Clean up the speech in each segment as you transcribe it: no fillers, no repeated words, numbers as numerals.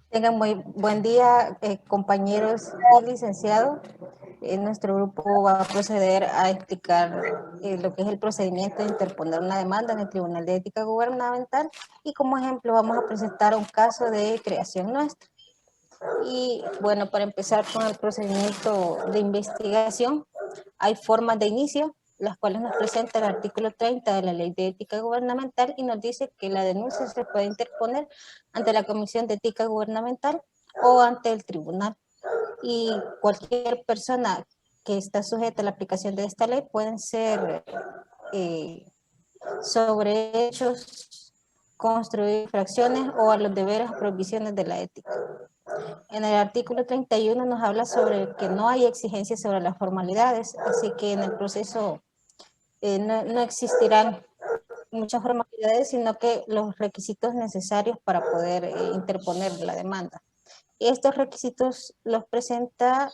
Tengan muy buen día, compañeros y licenciados. Nuestro grupo va a proceder a explicar lo que es el procedimiento de interponer una demanda en el Tribunal de Ética Gubernamental y como ejemplo vamos a presentar un caso de creación nuestra. Y bueno, para empezar con el procedimiento de investigación, hay formas de inicio, las cuales nos presenta el artículo 30 de la Ley de Ética Gubernamental y nos dice que la denuncia se puede interponer ante la Comisión de Ética Gubernamental o ante el tribunal. Y cualquier persona que está sujeta a la aplicación de esta ley pueden ser sobre hechos, construir infracciones o a los deberes o prohibiciones de la ética. En el artículo 31 nos habla sobre que no hay exigencias sobre las formalidades, así que en el proceso no existirán muchas formalidades, sino que los requisitos necesarios para poder interponer la demanda. Y estos requisitos los presenta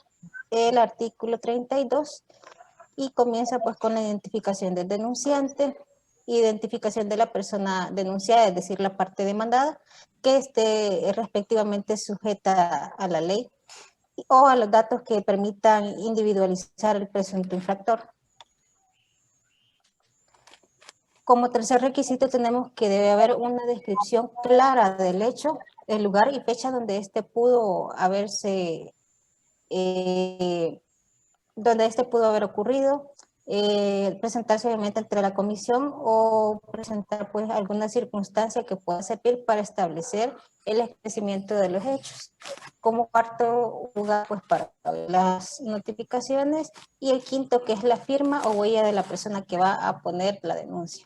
el artículo 32 y comienza pues con la identificación del denunciante, identificación de la persona denunciada, es decir, la parte demandada, que esté respectivamente sujeta a la ley o a los datos que permitan individualizar el presunto infractor. Como tercer requisito tenemos que debe haber una descripción clara del hecho, el lugar y fecha donde este pudo haberse, donde este pudo haber ocurrido, presentarse obviamente ante la comisión o presentar pues alguna circunstancia que pueda servir para establecer el esclarecimiento de los hechos. Como cuarto lugar pues para las notificaciones y el quinto que es la firma o huella de la persona que va a poner la denuncia.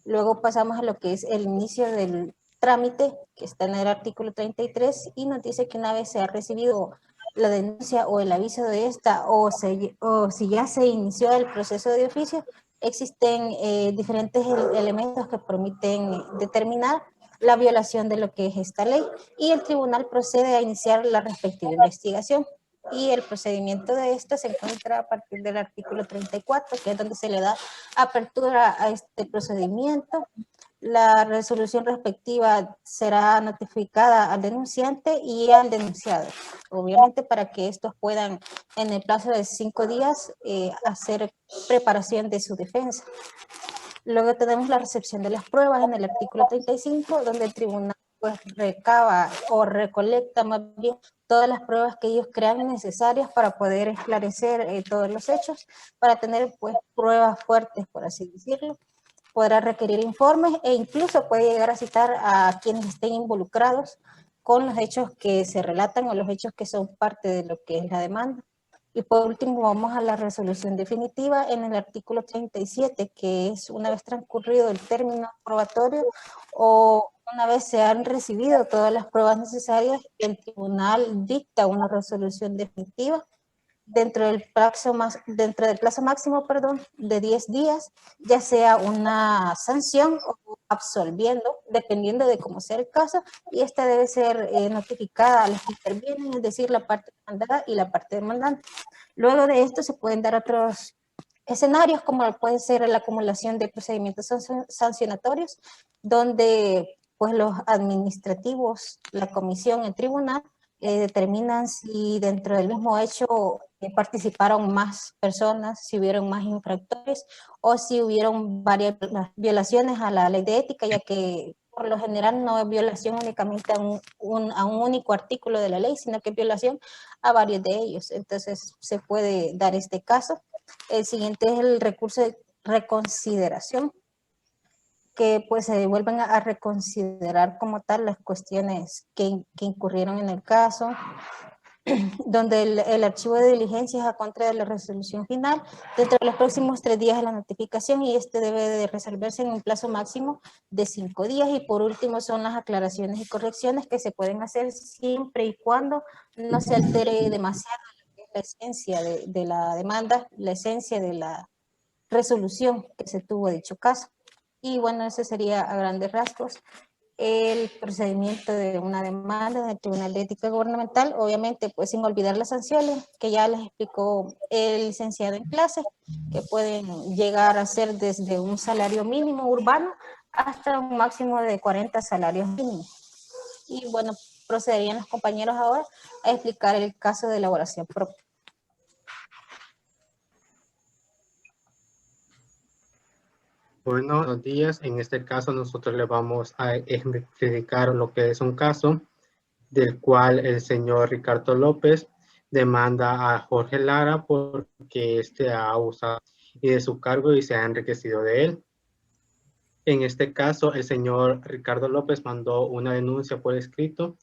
Luego pasamos a lo que es el inicio del trámite, que está en el artículo 33, y nos dice que una vez se ha recibido la denuncia o el aviso de esta, o si ya se inició el proceso de oficio, existen diferentes elementos que permiten determinar la violación de lo que es esta ley, y el tribunal procede a iniciar la respectiva investigación. Y el procedimiento de esto se encuentra a partir del artículo 34, que es donde se le da apertura a este procedimiento. La resolución respectiva será notificada al denunciante y al denunciado, obviamente para que estos puedan en el plazo de 5 días hacer preparación de su defensa. Luego tenemos la recepción de las pruebas en el artículo 35, donde el tribunal pues recaba o recolecta más bien todas las pruebas que ellos crean necesarias para poder esclarecer todos los hechos, para tener pues pruebas fuertes, por así decirlo. Podrá requerir informes e incluso puede llegar a citar a quienes estén involucrados con los hechos que se relatan o los hechos que son parte de lo que es la demanda. Y por último vamos a la resolución definitiva en el artículo 37, que es una vez transcurrido el término probatorio o una vez se han recibido todas las pruebas necesarias, el tribunal dicta una resolución definitiva dentro del plazo máximo, de 10 días, ya sea una sanción o absolviendo, dependiendo de cómo sea el caso, y esta debe ser notificada a los que intervienen, es decir, la parte demandada y la parte demandante. Luego de esto se pueden dar otros escenarios, como puede ser la acumulación de procedimientos sancionatorios, donde pues los administrativos, la comisión, el tribunal, determinan si dentro del mismo hecho participaron más personas, si hubieron más infractores o si hubieron varias violaciones a la ley de ética, ya que por lo general no es violación únicamente a un único artículo de la ley, sino que es violación a varios de ellos. Entonces se puede dar este caso. El siguiente es el recurso de reconsideración, que pues se vuelven a reconsiderar como tal las cuestiones que incurrieron en el caso, donde el archivo de diligencias a contra de la resolución final dentro de los próximos 3 días de la notificación, y este debe de resolverse en un plazo máximo de 5 días. Y por último son las aclaraciones y correcciones que se pueden hacer siempre y cuando no se altere demasiado la esencia de la demanda, la esencia de la resolución que se tuvo dicho caso. Y bueno, ese sería a grandes rasgos el procedimiento de una demanda en el Tribunal de Ética Gubernamental, obviamente pues sin olvidar las sanciones que ya les explicó el licenciado en clase, que pueden llegar a ser desde un salario mínimo urbano hasta un máximo de 40 salarios mínimos. Y bueno, procederían los compañeros ahora a explicar el caso de elaboración propia. Buenos días. En este caso nosotros le vamos a ejemplificar lo que es un caso del cual el señor Ricardo López demanda a Jorge Lara porque éste ha abusado y de su cargo y se ha enriquecido de él. En este caso, el señor Ricardo López mandó una denuncia por escrito,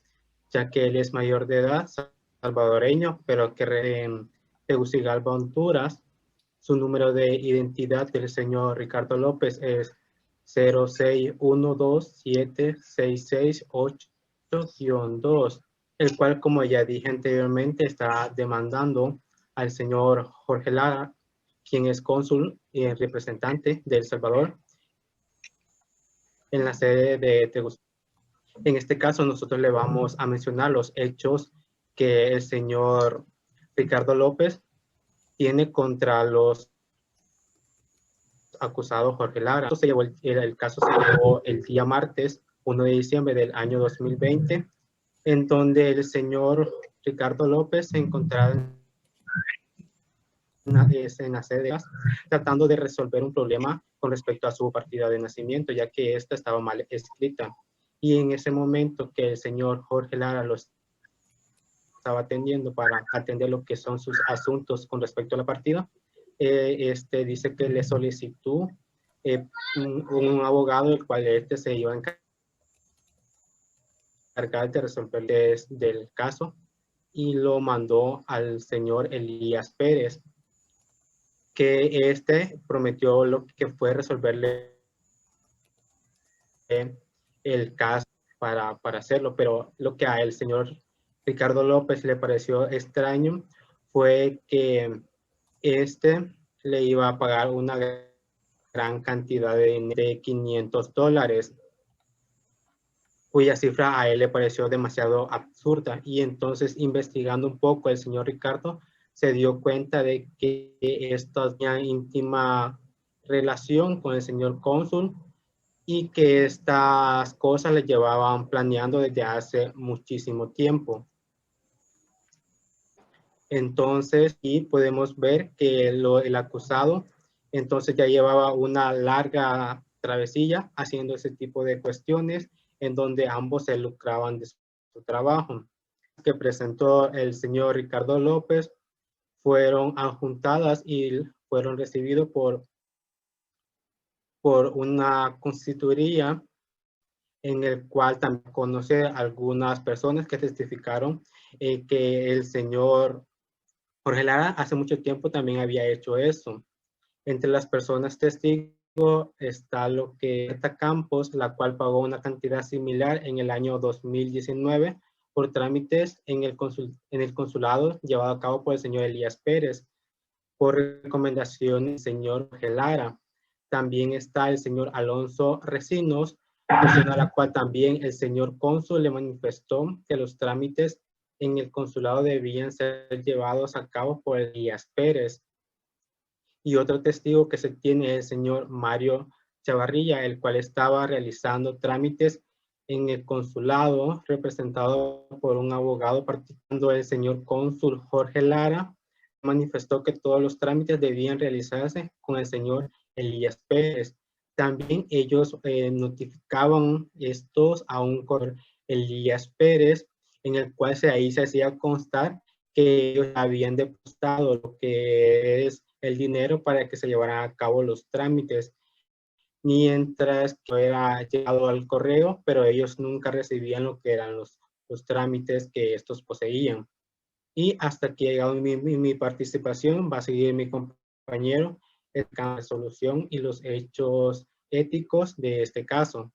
ya que él es mayor de edad, salvadoreño, pero que en Tegucigalpa, Honduras. Su número de identidad del señor Ricardo López es 061276688-2, el cual, como ya dije anteriormente, está demandando al señor Jorge Lara, quien es cónsul y representante de El Salvador en la sede de Tegucigalpa. En este caso, nosotros le vamos a mencionar los hechos que el señor Ricardo López tiene contra los acusados Jorge Lara. El caso se llevó el día martes 1 de diciembre del año 2020, en donde el señor Ricardo López se encontraba en la sede tratando de resolver un problema con respecto a su partida de nacimiento, ya que esta estaba mal escrita. Y en ese momento que el señor Jorge Lara lo estaba atendiendo para atender lo que son sus asuntos con respecto a la partida, dice que le solicitó un abogado, el cual se iba a encargar de resolver del caso, y lo mandó al señor Elías Pérez, que prometió lo que fue resolverle el caso para hacerlo, pero lo que a el señor Ricardo López le pareció extraño fue que le iba a pagar una gran cantidad de $500, cuya cifra a él le pareció demasiado absurda. Y entonces, investigando un poco, el señor Ricardo se dio cuenta de que esto tenía íntima relación con el señor cónsul y que estas cosas le llevaban planeando desde hace muchísimo tiempo. Entonces, y podemos ver que el acusado entonces ya llevaba una larga travesía haciendo ese tipo de cuestiones en donde ambos se lucraban de su trabajo. Que presentó el señor Ricardo López fueron adjuntadas y fueron recibidos por una constituiría en el cual también conoce algunas personas que testificaron que el señor Jorge Lara hace mucho tiempo también había hecho eso. Entre las personas testigos está lo que Berta Campos, la cual pagó una cantidad similar en el año 2019 por trámites en el consulado llevado a cabo por el señor Elías Pérez, por recomendación del señor Jorge Lara. También está el señor Alonso Recinos, persona a la cual también el señor cónsul le manifestó que los trámites en el consulado debían ser llevados a cabo por Elías Pérez. Y otro testigo que se tiene es el señor Mario Chavarrilla, el cual estaba realizando trámites en el consulado, representado por un abogado, participando el señor cónsul Jorge Lara, manifestó que todos los trámites debían realizarse con el señor Elías Pérez. También ellos notificaban estos a un correo Elías Pérez, en el cual ahí se hacía constar que ellos habían depositado lo que es el dinero para que se llevaran a cabo los trámites, mientras que era llegado al correo, pero ellos nunca recibían lo que eran los trámites que estos poseían. Y hasta aquí ha llegado mi participación. Va a seguir mi compañero en la resolución y los hechos éticos de este caso.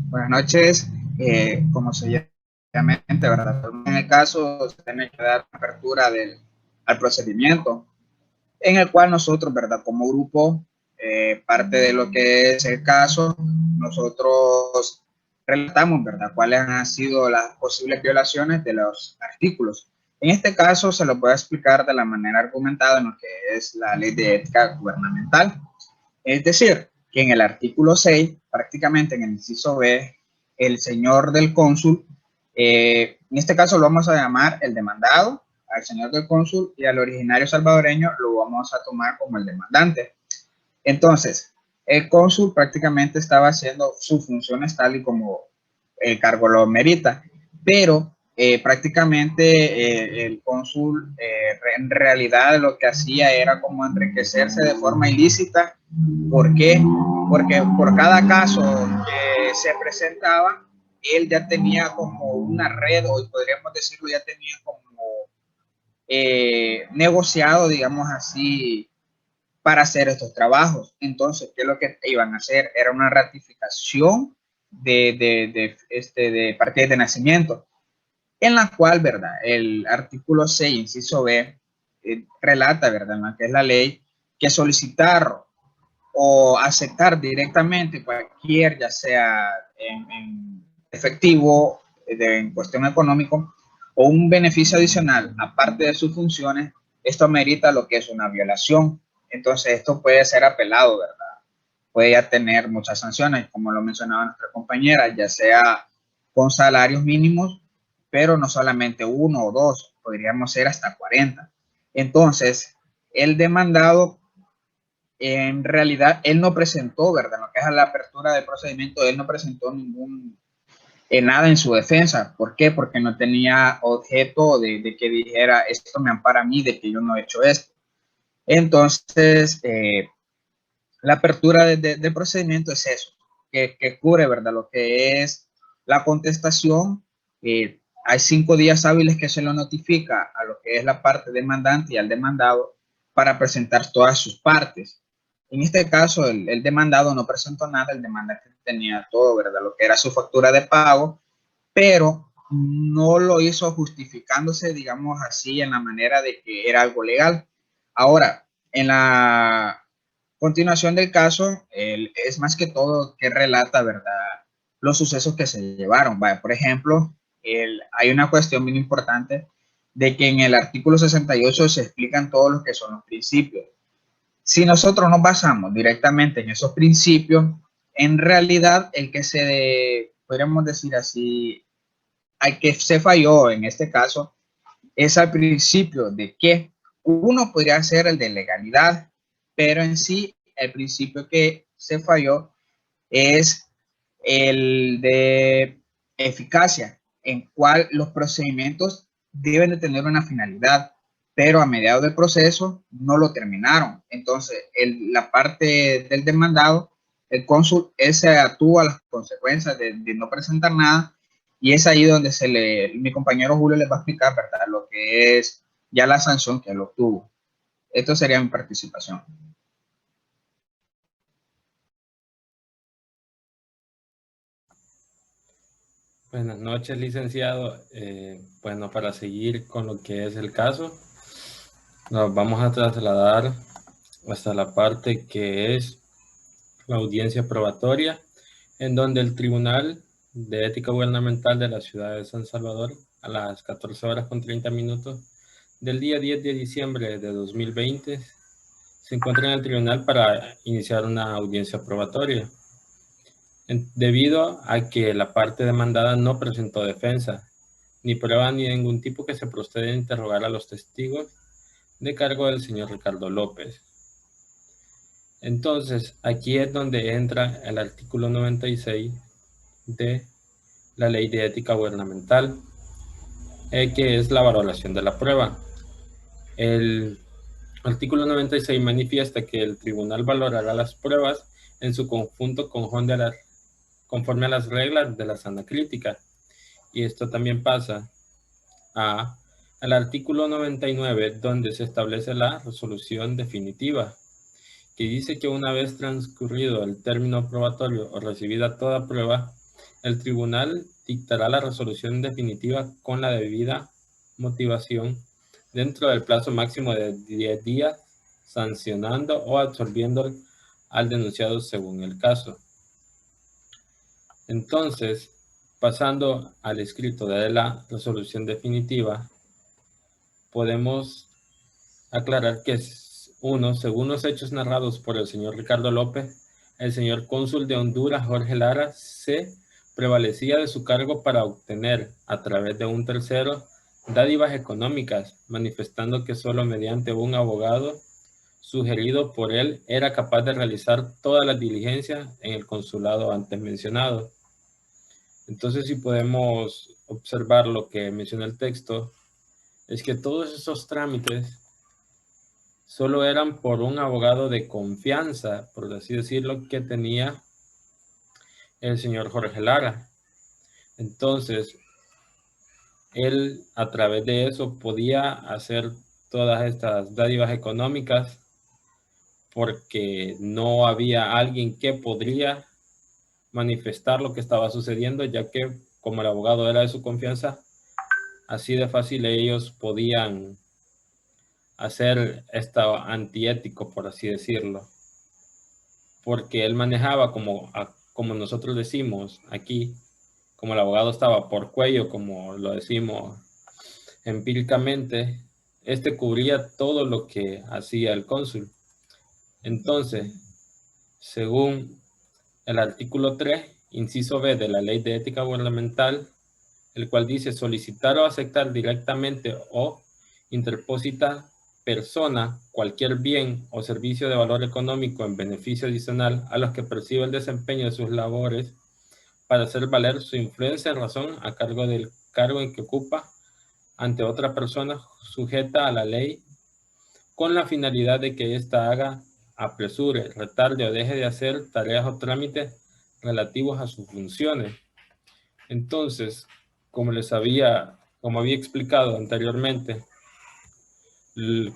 Buenas noches. Como se llama, ¿verdad? En el caso, se tiene que dar apertura al procedimiento. en el cual nosotros, ¿verdad? Como grupo, parte de lo que es el caso, nosotros relatamos, ¿verdad? Cuáles han sido las posibles violaciones de los artículos. En este caso se lo voy a explicar de la manera argumentada en lo que es la ley de ética gubernamental. Es decir, que en el artículo 6, prácticamente en el inciso B, el señor del cónsul, en este caso lo vamos a llamar el demandado, al señor del cónsul, y al originario salvadoreño lo vamos a tomar como el demandante. Entonces, el cónsul prácticamente estaba haciendo sus funciones tal y como el cargo lo merita, pero prácticamente el cónsul en realidad lo que hacía era como enriquecerse de forma ilícita. ¿Por qué? Porque por cada caso que se presentaba, él ya tenía como una red, o podríamos decirlo, ya tenía como negociado, digamos así, para hacer estos trabajos. Entonces, ¿qué es lo que iban a hacer? Era una ratificación de partidas de nacimiento, en la cual, ¿verdad? El artículo 6, inciso B, relata, ¿verdad? En la que es la ley, que solicitar o aceptar directamente cualquier, ya sea en efectivo, en cuestión económico, o un beneficio adicional, aparte de sus funciones, esto amerita lo que es una violación. Entonces, esto puede ser apelado, ¿verdad? Puede ya tener muchas sanciones, como lo mencionaba nuestra compañera, ya sea con salarios mínimos, pero no solamente uno o dos, podríamos ser hasta 40. Entonces, el demandado, en realidad, él no presentó, ¿verdad? Lo que es la apertura del procedimiento, él no presentó nada en su defensa. ¿Por qué? Porque no tenía objeto de que dijera, esto me ampara a mí, de que yo no he hecho esto. Entonces, la apertura del procedimiento es eso, que cubre, ¿verdad? Lo que es la contestación. Hay 5 días hábiles que se lo notifica a lo que es la parte demandante y al demandado para presentar todas sus partes. En este caso, el demandado no presentó nada, el demandante tenía todo, ¿verdad? Lo que era su factura de pago, pero no lo hizo justificándose, digamos así, en la manera de que era algo legal. Ahora, en la continuación del caso, es más que todo que relata, ¿verdad? Los sucesos que se llevaron. Vaya, por ejemplo, hay una cuestión bien importante de que en el artículo 68 se explican todos los que son los principios. Si nosotros nos basamos directamente en esos principios, en realidad el que podríamos decir así, al que se falló en este caso, es al principio de que uno podría ser el de legalidad, pero en sí el principio que se falló es el de eficacia, en cual los procedimientos deben de tener una finalidad, pero a mediados del proceso no lo terminaron. Entonces, la parte del demandado, el cónsul, ese actúa las consecuencias de no presentar nada, y es ahí donde mi compañero Julio les va a explicar, ¿verdad?, lo que es ya la sanción que él obtuvo. Esto sería mi participación. Buenas noches, licenciado. Bueno, para seguir con lo que es el caso, nos vamos a trasladar hasta la parte que es la audiencia probatoria, en donde el Tribunal de Ética Gubernamental de la ciudad de San Salvador, a las 14:30 del día 10 de diciembre de 2020, se encuentra en el tribunal para iniciar una audiencia probatoria, debido a que la parte demandada no presentó defensa, ni prueba ni de ningún tipo que se proceda a interrogar a los testigos de cargo del señor Ricardo López. Entonces, aquí es donde entra el artículo 96 de la Ley de Ética Gubernamental, que es la valoración de la prueba. El artículo 96 manifiesta que el tribunal valorará las pruebas en su conjunto conforme a las reglas de la sana crítica. Y esto también pasa al artículo 99, donde se establece la resolución definitiva, que dice que una vez transcurrido el término probatorio o recibida toda prueba, el tribunal dictará la resolución definitiva con la debida motivación dentro del plazo máximo de 10 días sancionando o absolviendo al denunciado según el caso. Entonces, pasando al escrito de la resolución definitiva, podemos aclarar que uno, según los hechos narrados por el señor Ricardo López, el señor cónsul de Honduras, Jorge Lara, se prevalecía de su cargo para obtener, a través de un tercero, dádivas económicas, manifestando que solo mediante un abogado sugerido por él era capaz de realizar todas las diligencias en el consulado antes mencionado. Entonces, si podemos observar lo que menciona el texto, es que todos esos trámites solo eran por un abogado de confianza, por así decirlo, que tenía el señor Jorge Lara. Entonces, él a través de eso podía hacer todas estas dádivas económicas porque no había alguien que podría manifestar lo que estaba sucediendo, ya que como el abogado era de su confianza, así de fácil ellos podían hacer esto antiético, por así decirlo, porque él manejaba como nosotros decimos aquí, como el abogado estaba por cuello, como lo decimos empíricamente, este cubría todo lo que hacía el cónsul. Entonces, según el artículo 3, inciso B de la Ley de Ética Gubernamental, el cual dice solicitar o aceptar directamente o interpósita persona cualquier bien o servicio de valor económico en beneficio adicional a los que percibe el desempeño de sus labores para hacer valer su influencia en razón a cargo del cargo en que ocupa ante otra persona sujeta a la ley con la finalidad de que ésta haga, apresure, retarde o deje de hacer tareas o trámites relativos a sus funciones. Entonces, como había explicado anteriormente,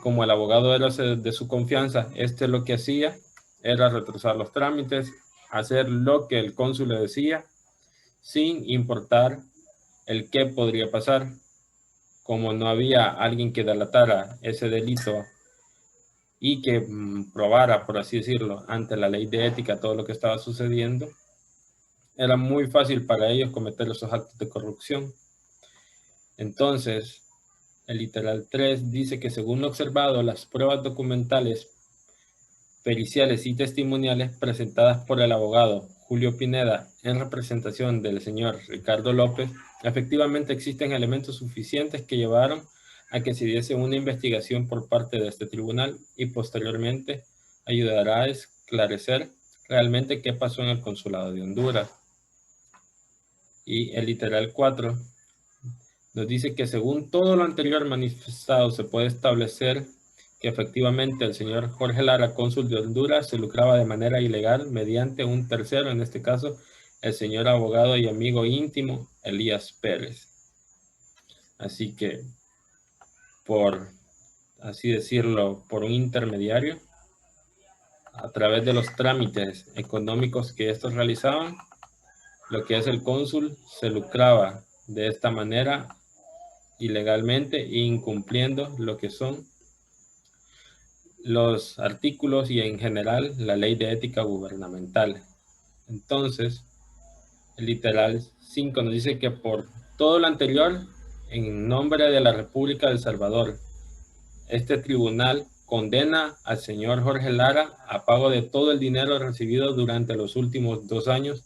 como el abogado era de su confianza, lo que hacía era retrasar los trámites, hacer lo que el cónsul le decía, sin importar el qué podría pasar. Como no había alguien que delatara ese delito y que probara, por así decirlo, ante la ley de ética todo lo que estaba sucediendo, era muy fácil para ellos cometer esos actos de corrupción. Entonces, el literal 3 dice que según lo observado, las pruebas documentales, periciales y testimoniales presentadas por el abogado Julio Pineda en representación del señor Ricardo López, efectivamente existen elementos suficientes que llevaron a que se diese una investigación por parte de este tribunal y posteriormente ayudará a esclarecer realmente qué pasó en el consulado de Honduras. Y el literal 4 nos dice que según todo lo anterior manifestado se puede establecer que efectivamente el señor Jorge Lara, cónsul de Honduras, se lucraba de manera ilegal mediante un tercero, en este caso el señor abogado y amigo íntimo Elías Pérez. Así que, por así decirlo, por un intermediario, a través de los trámites económicos que estos realizaban, lo que es el cónsul se lucraba de esta manera ilegalmente, incumpliendo lo que son los artículos y en general la ley de ética gubernamental. Entonces, el literal 5 nos dice que por todo lo anterior, en nombre de la República de El Salvador, este tribunal condena al señor Jorge Lara a pago de todo el dinero recibido durante los últimos 2 años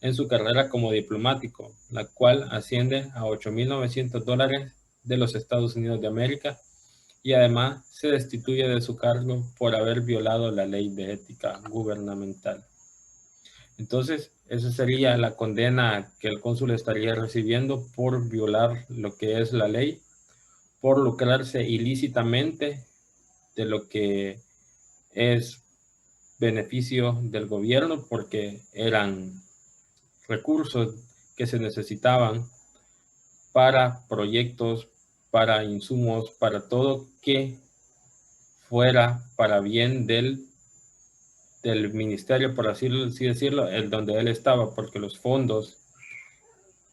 en su carrera como diplomático, la cual asciende a $8,900 de los Estados Unidos de América, y además se destituye de su cargo por haber violado la ley de ética gubernamental. Entonces, esa sería la condena que el cónsul estaría recibiendo por violar lo que es la ley, por lucrarse ilícitamente de lo que es beneficio del gobierno, porque eran recursos que se necesitaban para proyectos, para insumos, para todo que fuera para bien del ministerio, por así decirlo, el donde él estaba, porque los fondos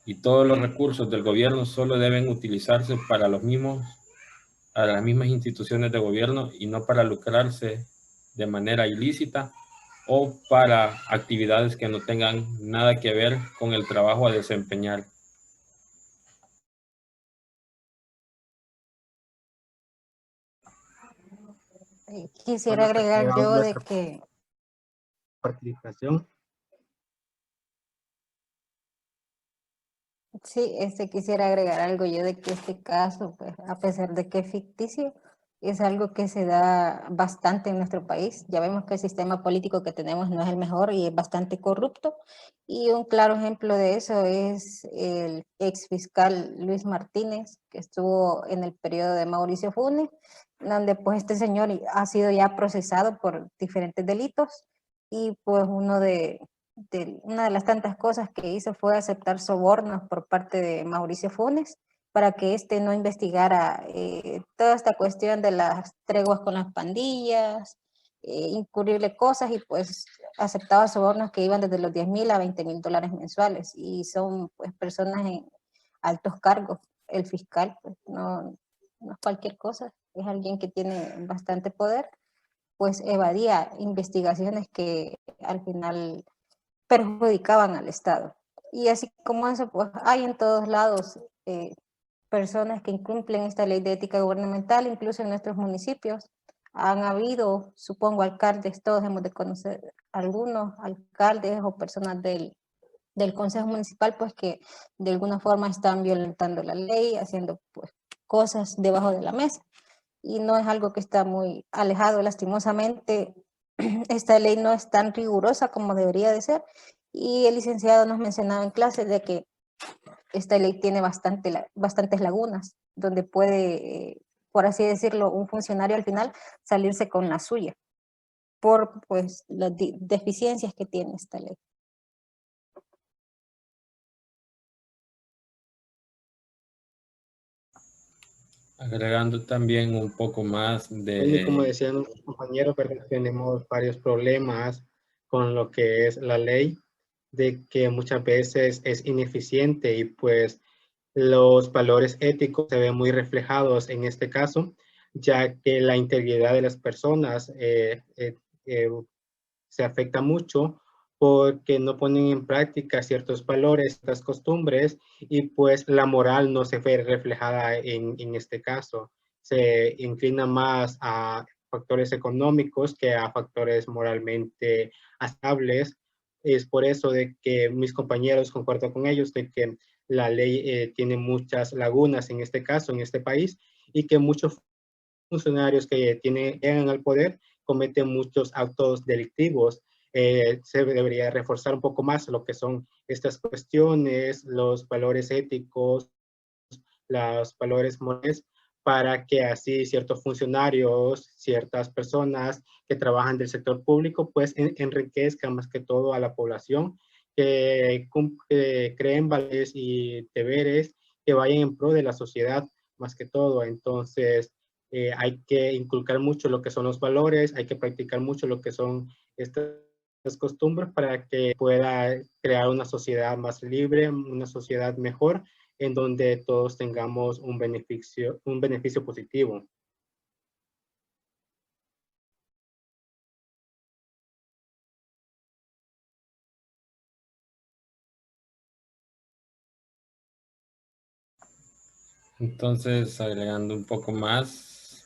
y todos los recursos del gobierno solo deben utilizarse para los mismos a las mismas instituciones de gobierno y no para lucrarse de manera ilícita o para actividades que no tengan nada que ver con el trabajo a desempeñar. Quisiera Bueno, hasta aquí agregar llegamos yo de nuestra que participación. sí, quisiera agregar algo yo de que este caso, pues, a pesar de que es ficticio, es algo que se da bastante en nuestro país. Ya vemos que el sistema político que tenemos no es el mejor y es bastante corrupto. Y un claro ejemplo de eso es el ex fiscal Luis Martínez, que estuvo en el periodo de Mauricio Funes, donde pues este señor ha sido ya procesado por diferentes delitos y pues una de las tantas cosas que hizo fue aceptar sobornos por parte de Mauricio Funes para que éste no investigara toda esta cuestión de las treguas con las pandillas, incurrirle cosas y pues aceptaba sobornos que iban desde los 10,000 a 20,000 dólares mensuales y son pues personas en altos cargos. El fiscal pues, no es cualquier cosa, es alguien que tiene bastante poder, pues evadía investigaciones que al final perjudicaban al Estado. Y así como eso, pues hay en todos lados personas que incumplen esta ley de ética gubernamental, incluso en nuestros municipios. Han habido, supongo, alcaldes, todos hemos de conocer algunos alcaldes o personas del Consejo Municipal, pues que de alguna forma están violentando la ley, haciendo pues cosas debajo de la mesa. Y no es algo que está muy alejado, lastimosamente. Esta ley no es tan rigurosa como debería de ser. Y el licenciado nos mencionaba en clase de que esta ley tiene bastantes lagunas, donde puede, por así decirlo, un funcionario al final salirse con la suya, por pues las deficiencias que tiene esta ley. Agregando también un poco más Bueno, y como de... decían nuestros compañeros, ¿verdad? Tenemos varios problemas con lo que es la ley, de que muchas veces es ineficiente y pues los valores éticos se ven muy reflejados en este caso, ya que la integridad de las personas se afecta mucho porque no ponen en práctica ciertos valores, ciertas costumbres y pues la moral no se ve reflejada en este caso. Se inclina más a factores económicos que a factores moralmente aceptables. Es por eso de que mis compañeros, concuerdo con ellos, de que la ley tiene muchas lagunas en este caso, en este país, y que muchos funcionarios que llegan al poder cometen muchos actos delictivos. Se debería reforzar un poco más lo que son estas cuestiones, los valores éticos, los valores morales, para que así ciertos funcionarios, ciertas personas que trabajan del sector público, pues enriquezcan más que todo a la población, que creen valores y deberes que vayan en pro de la sociedad más que todo. Entonces, hay que inculcar mucho lo que son los valores, hay que practicar mucho lo que son estas costumbres para que pueda crear una sociedad más libre, una sociedad mejor, en donde todos tengamos un beneficio positivo. Entonces, agregando un poco más,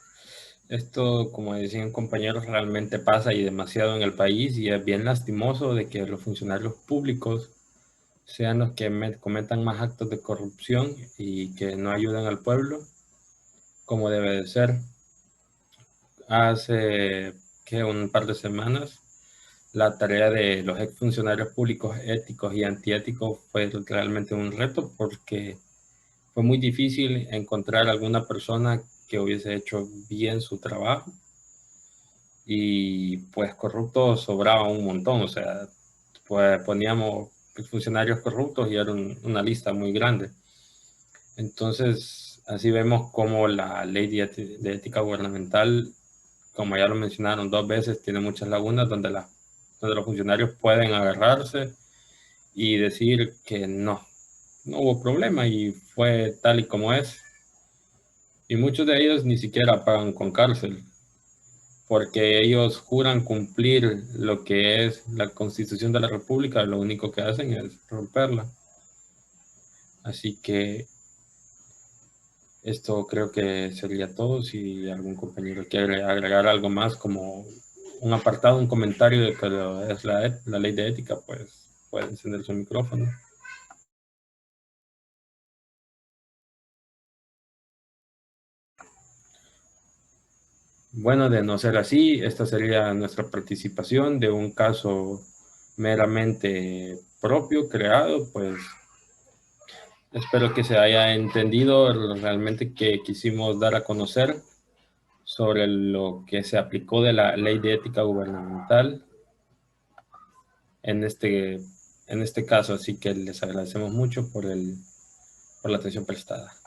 esto, como decían compañeros, realmente pasa y demasiado en el país y es bien lastimoso de que los funcionarios públicos sean los que cometan más actos de corrupción y que no ayudan al pueblo como debe de ser. Hace que un par de semanas la tarea de los exfuncionarios públicos éticos y antiéticos fue realmente un reto porque fue muy difícil encontrar alguna persona que hubiese hecho bien su trabajo y pues corruptos sobraba un montón, o sea, pues poníamos funcionarios corruptos y era una lista muy grande. Entonces, así vemos cómo la ley de ética gubernamental, como ya lo mencionaron 2 veces, tiene muchas lagunas donde los funcionarios pueden agarrarse y decir que no hubo problema y fue tal y como es. Y muchos de ellos ni siquiera pagan con cárcel, porque ellos juran cumplir lo que es la Constitución de la República, lo único que hacen es romperla. Así que esto creo que sería todo. Si algún compañero quiere agregar algo más, como un apartado, un comentario de que es la ley de ética, pues puede encender su micrófono. Bueno, de no ser así, esta sería nuestra participación de un caso meramente propio, creado. Pues espero que se haya entendido realmente que quisimos dar a conocer sobre lo que se aplicó de la ley de ética gubernamental en este caso. Así que les agradecemos mucho por la atención prestada.